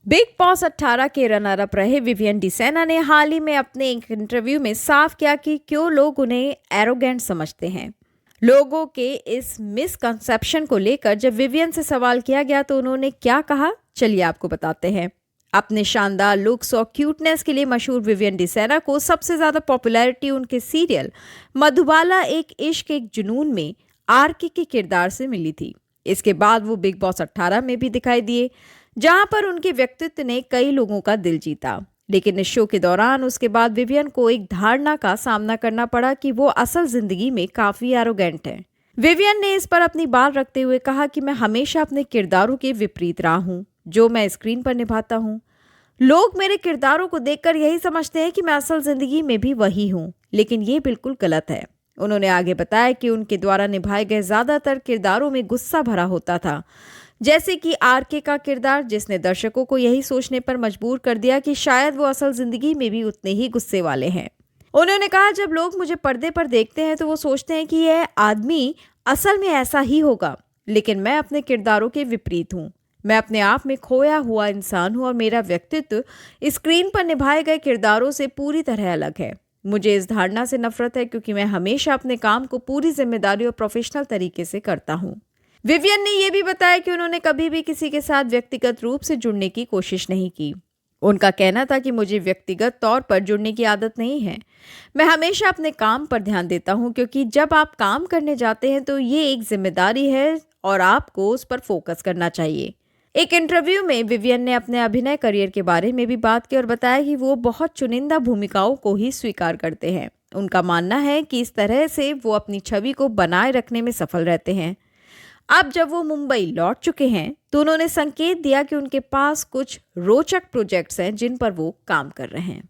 Big boss 18 के runner up रहे Vivian Dsena ने हाल ही में अपने एक इंटरव्यू में साफ किया कि क्यों लोग उन्हें एरोगेंट समझते हैं। लोगों के इस मिसकंसेप्शन को लेकर जब विवियन से सवाल किया गया तो उन्होंने क्या कहा, चलिए आपको बताते हैं। अपने शानदार लुक्स और क्यूटनेस के लिए मशहूर विवियन डिसेना को सबसे ज्यादा पॉपुलैरिटी उनके सीरियल मधुबाला एक इश्क एक जुनून में आरके के किरदार से मिली थी। इसके बाद वो बिग बॉस 18 में भी दिखाई दिए, जहां पर उनके व्यक्तित्व ने कई लोगों का दिल जीता। लेकिन इस शो के दौरान उसके बाद विवियन को एक धारणा का सामना करना पड़ा कि वो असल जिंदगी में काफी एरोगेंट हैं। विवियन ने इस पर अपनी बात रखते हुए कहा कि मैं हमेशा अपने किरदारों के विपरीत रहा हूं, जो मैं स्क्रीन पर निभाता हूं। लोग मेरे किरदारों को देखकर यही समझते हैं कि मैं असल जिंदगी में भी वही हूं, लेकिन ये बिल्कुल गलत है। उन्होंने आगे बताया कि उनके द्वारा निभाए गए ज्यादातर किरदारों में गुस्सा भरा होता था, जैसे कि आरके का किरदार, जिसने दर्शकों को यही सोचने पर मजबूर कर दिया कि शायद वो असल जिंदगी में भी उतने ही गुस्से वाले हैं। उन्होंने कहा, जब लोग मुझे पर्दे पर देखते हैं तो वो सोचते हैं कि यह आदमी असल में ऐसा ही होगा, लेकिन मैं अपने किरदारों के विपरीत हूँ। मैं अपने आप में खोया हुआ इंसान हूँ और मेरा व्यक्तित्व स्क्रीन पर निभाए गए किरदारों से पूरी तरह अलग है। मुझे इस धारणा से नफरत है क्योंकि मैं हमेशा अपने काम को पूरी जिम्मेदारी और प्रोफेशनल तरीके से करता हूँ। विवियन ने यह भी बताया कि उन्होंने कभी भी किसी के साथ व्यक्तिगत रूप से जुड़ने की कोशिश नहीं की। उनका कहना था कि मुझे व्यक्तिगत तौर पर जुड़ने की आदत नहीं है। मैं हमेशा अपने काम पर ध्यान देता हूं, क्योंकि जब आप काम करने जाते हैं तो ये एक जिम्मेदारी है और आपको उस पर फोकस करना चाहिए। एक इंटरव्यू में विवियन ने अपने अभिनय करियर के बारे में भी बात की और बताया कि वो बहुत चुनिंदा भूमिकाओं को ही स्वीकार करते हैं। उनका मानना है कि इस तरह से वो अपनी छवि को बनाए रखने में सफल रहते हैं। अब जब वो मुंबई लौट चुके हैं तो उन्होंने संकेत दिया कि उनके पास कुछ रोचक प्रोजेक्ट्स हैं जिन पर वो काम कर रहे हैं।